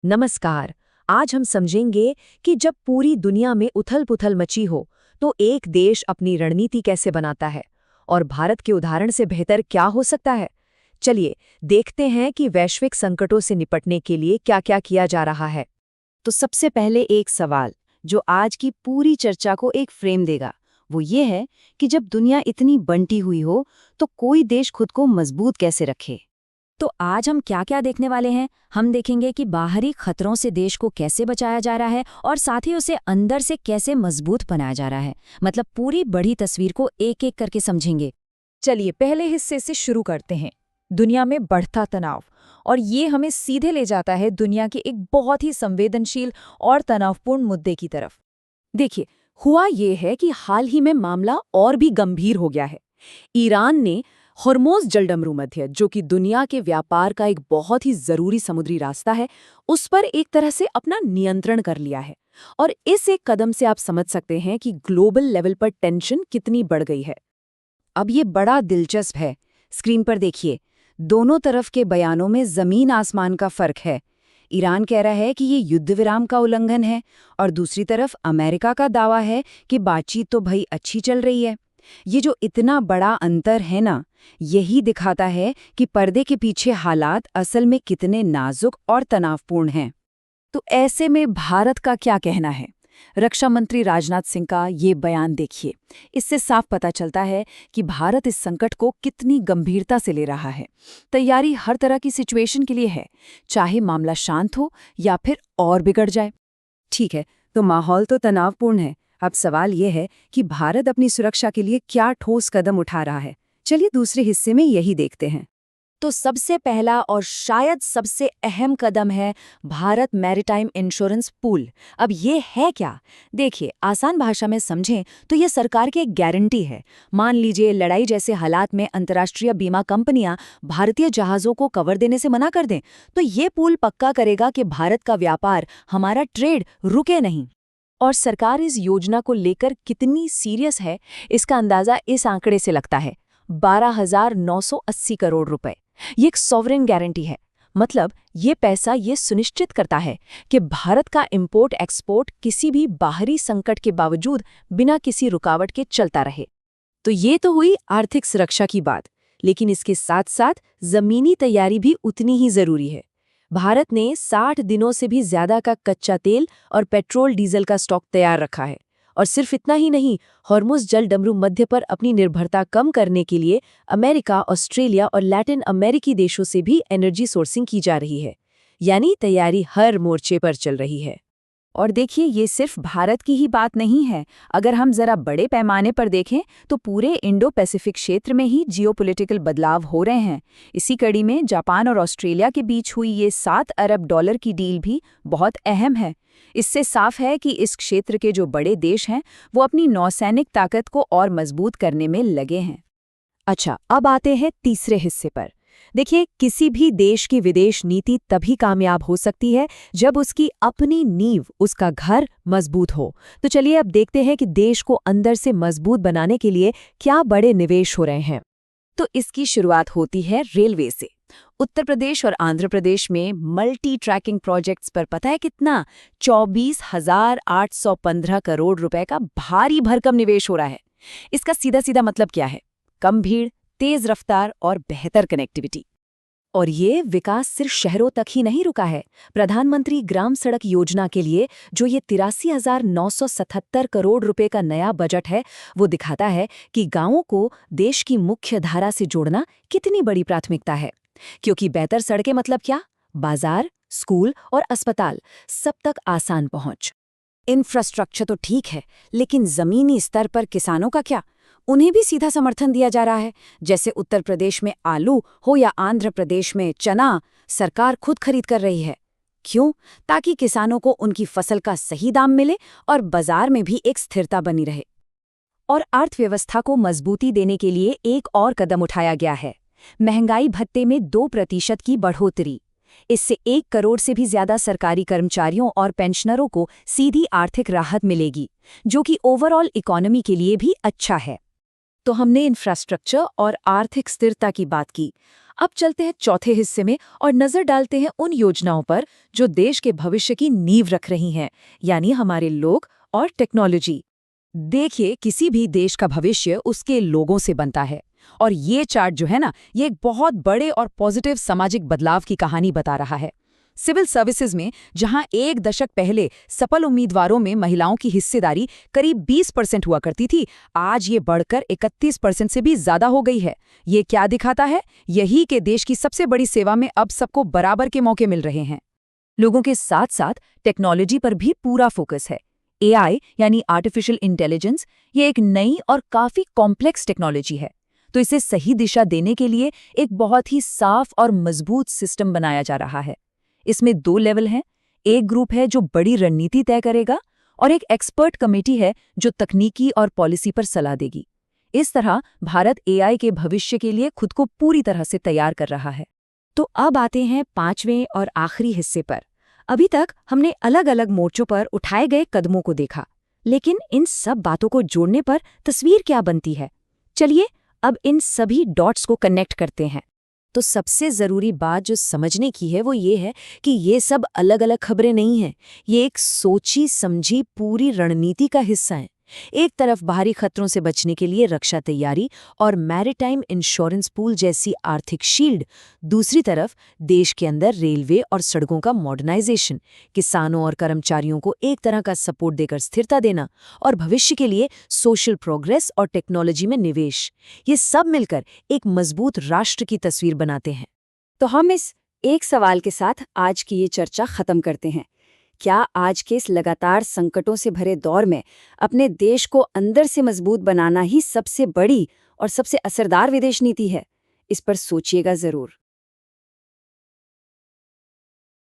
नमस्कार। आज हम समझेंगे कि जब पूरी दुनिया में उथल-पुथल मची हो, तो एक देश अपनी रणनीति कैसे बनाता है और भारत के उदाहरण से बेहतर क्या हो सकता है। चलिए, देखते हैं कि वैश्विक संकटों से निपटने के लिए क्या-क्या किया जा रहा है। तो सबसे पहले एक सवाल, जो आज की पूरी चर्चा को एक फ्रेम देगा, वो ये है कि जब दुनिया इतनी बंटी हुई हो, तो कोई देश खुद को मजबूत कैसे रखे। तो आज हम क्या-क्या देखने वाले हैं? हम देखेंगे कि बाहरी खतरों से देश को कैसे बचाया जा रहा है और साथ ही उसे अंदर से कैसे मजबूत बनाया जा रहा है। मतलब पूरी बड़ी तस्वीर को एक-एक करके समझेंगे। चलिए पहले हिस्से से शुरू करते हैं। दुनिया में बढ़ता तनाव, और ये हमें सीधे ले जाता है दुनिया के एक बहुत ही संवेदनशील और तनावपूर्ण मुद्दे की तरफ। देखिए, हुआ ये है कि हाल ही में मामला और भी गंभीर हो गया है। ईरान ने हॉर्मोज़ जलडमरू मध्य, जो कि दुनिया के व्यापार का एक बहुत ही जरूरी समुद्री रास्ता है, उस पर एक तरह से अपना नियंत्रण कर लिया है। और इस एक कदम से आप समझ सकते हैं कि ग्लोबल लेवल पर टेंशन कितनी बढ़ गई है। अब ये बड़ा दिलचस्प है। स्क्रीन पर देखिए, दोनों तरफ के बयानों में जमीन आसमान का फर्क है। ईरान कह रहा है कि ये युद्ध विराम का उल्लंघन है, और दूसरी तरफ अमेरिका का दावा है कि बातचीत तो भई अच्छी चल रही है। ये जो इतना बड़ा अंतर है ना, यही दिखाता है कि पर्दे के पीछे हालात असल में कितने नाजुक और तनावपूर्ण हैं। तो ऐसे में भारत का क्या कहना है? रक्षा मंत्री राजनाथ सिंह का ये बयान देखिए। इससे साफ पता चलता है कि भारत इस संकट को कितनी गंभीरता से ले रहा है। तैयारी हर तरह की सिचुएशन के लिए है, चाहे मामला शांत हो या फिर और बिगड़ जाए। ठीक है, तो माहौल तो तनावपूर्ण है। अब सवाल ये है कि भारत अपनी सुरक्षा के लिए क्या ठोस कदम उठा रहा है। चलिए दूसरे हिस्से में यही देखते हैं। तो सबसे पहला और शायद सबसे अहम कदम है भारत मैरीटाइम इंश्योरेंस पूल। अब ये है क्या? देखिए, आसान भाषा में समझें तो ये सरकार की एक गारंटी है। मान लीजिए लड़ाई जैसे हालात में अंतर्राष्ट्रीय बीमा कंपनियां भारतीय जहाज़ों को कवर देने से मना कर दें, तो ये पूल पक्का करेगा कि भारत का व्यापार, हमारा ट्रेड रुके नहीं। और सरकार इस योजना को लेकर कितनी सीरियस है, इसका अंदाजा इस आंकड़े से लगता है। 12,980 करोड़ रुपए। ये एक सॉवरेन गारंटी है। मतलब ये पैसा ये सुनिश्चित करता है कि भारत का इंपोर्ट एक्सपोर्ट किसी भी बाहरी संकट के बावजूद बिना किसी रुकावट के चलता रहे। तो ये तो हुई आर्थिक सुरक्षा की बात, लेकिन इसके साथ साथ जमीनी तैयारी भी उतनी ही जरूरी है। भारत ने 60 दिनों से भी ज्यादा का कच्चा तेल और पेट्रोल डीजल का स्टॉक तैयार रखा है। और सिर्फ इतना ही नहीं, हॉर्मुज़ जलडमरू मध्य पर अपनी निर्भरता कम करने के लिए अमेरिका, ऑस्ट्रेलिया और लैटिन अमेरिकी देशों से भी एनर्जी सोर्सिंग की जा रही है। यानी तैयारी हर मोर्चे पर चल रही है। और देखिए, ये सिर्फ भारत की ही बात नहीं है। अगर हम जरा बड़े पैमाने पर देखें तो पूरे इंडो पैसिफिक क्षेत्र में ही जियोपॉलिटिकल बदलाव हो रहे हैं। इसी कड़ी में जापान और ऑस्ट्रेलिया के बीच हुई ये $7 अरब की डील भी बहुत अहम है। इससे साफ है कि इस क्षेत्र के जो बड़े देश हैं, वो अपनी नौसैनिक ताकत को और मजबूत करने में लगे हैं। अच्छा, अब आते हैं तीसरे हिस्से पर। देखिए, किसी भी देश की विदेश नीति तभी कामयाब हो सकती है जब उसकी अपनी नींव, उसका घर मजबूत हो। तो चलिए अब देखते हैं कि देश को अंदर से मजबूत बनाने के लिए क्या बड़े निवेश हो रहे हैं। तो इसकी शुरुआत होती है रेलवे से। उत्तर प्रदेश और आंध्र प्रदेश में मल्टी ट्रैकिंग प्रोजेक्ट्स पर पता है कितना? 24,815 करोड़ रुपए का भारी भरकम निवेश हो रहा है। इसका सीधा सीधा मतलब क्या है? कम भीड़, तेज रफ्तार और बेहतर कनेक्टिविटी। और ये विकास सिर्फ शहरों तक ही नहीं रुका है। प्रधानमंत्री ग्राम सड़क योजना के लिए जो ये 83,977 करोड़ रुपए का नया बजट है, वो दिखाता है कि गांवों को देश की मुख्य धारा से जोड़ना कितनी बड़ी प्राथमिकता है। क्योंकि बेहतर सड़कें मतलब क्या? बाजार, स्कूल और अस्पताल, सब तक आसान पहुंच। इंफ्रास्ट्रक्चर तो ठीक है, लेकिन जमीनी स्तर पर किसानों का क्या? उन्हें भी सीधा समर्थन दिया जा रहा है। जैसे उत्तर प्रदेश में आलू हो या आंध्र प्रदेश में चना, सरकार खुद खरीद कर रही है। क्यों? ताकि किसानों को उनकी फसल का सही दाम मिले और बाजार में भी एक स्थिरता बनी रहे। और अर्थव्यवस्था को मजबूती देने के लिए एक और कदम उठाया गया है। महंगाई भत्ते में 2% की बढ़ोतरी। इससे 1 करोड़ से भी ज्यादा सरकारी कर्मचारियों और पेंशनरों को सीधी आर्थिक राहत मिलेगी, जो कि ओवरऑल इकोनॉमी के लिए भी अच्छा है। तो हमने इंफ्रास्ट्रक्चर और आर्थिक स्थिरता की बात की। अब चलते हैं चौथे हिस्से में और नजर डालते हैं उन योजनाओं पर जो देश के भविष्य की नींव रख रही हैं, यानी हमारे लोग और टेक्नोलॉजी। देखिए, किसी भी देश का भविष्य उसके लोगों से बनता है। और ये चार्ट जो है ना, ये एक बहुत बड़े और पॉजिटिव सामाजिक बदलाव की कहानी बता रहा है। सिविल सर्विसेज में जहां एक दशक पहले सफल उम्मीदवारों में महिलाओं की हिस्सेदारी करीब 20% हुआ करती थी, आज ये बढ़कर 31% से भी ज्यादा हो गई है। ये क्या दिखाता है? यही कि देश की सबसे बड़ी सेवा में अब सबको बराबर के मौके मिल रहे हैं। लोगों के साथ साथ टेक्नोलॉजी पर भी पूरा फोकस है। एआई यानी आर्टिफिशियल इंटेलिजेंस, ये एक नई और काफी कॉम्प्लेक्स टेक्नोलॉजी है। तो इसे सही दिशा देने के लिए एक बहुत ही साफ और मजबूत सिस्टम बनाया जा रहा है। इसमें 2 लेवल हैं। एक ग्रुप है जो बड़ी रणनीति तय करेगा और एक एक्सपर्ट कमेटी है जो तकनीकी और पॉलिसी पर सलाह देगी। इस तरह भारत एआई के भविष्य के लिए खुद को पूरी तरह से तैयार कर रहा है। तो अब आते हैं 5वें और आखिरी हिस्से पर। अभी तक हमने अलग अलग मोर्चों पर उठाए गए कदमों को देखा, लेकिन इन सब बातों को जोड़ने पर तस्वीर क्या बनती है? चलिए अब इन सभी डॉट्स को कनेक्ट करते हैं। तो सबसे ज़रूरी बात जो समझने की है वो ये है कि ये सब अलग अलग खबरें नहीं हैं। ये एक सोची समझी पूरी रणनीति का हिस्सा है। एक तरफ बाहरी खतरों से बचने के लिए रक्षा तैयारी और मैरिटाइम इंश्योरेंस पूल जैसी आर्थिक शील्ड, दूसरी तरफ देश के अंदर रेलवे और सड़कों का मॉडर्नाइजेशन, किसानों और कर्मचारियों को एक तरह का सपोर्ट देकर स्थिरता देना और भविष्य के लिए सोशल प्रोग्रेस और टेक्नोलॉजी में निवेश। ये सब मिलकर एक मजबूत राष्ट्र की तस्वीर बनाते हैं। तो हम इस एक सवाल के साथ आज की ये चर्चा खत्म करते हैं। क्या आज के इस लगातार संकटों से भरे दौर में अपने देश को अंदर से मजबूत बनाना ही सबसे बड़ी और सबसे असरदार विदेश नीति है? इस पर सोचिएगा जरूर।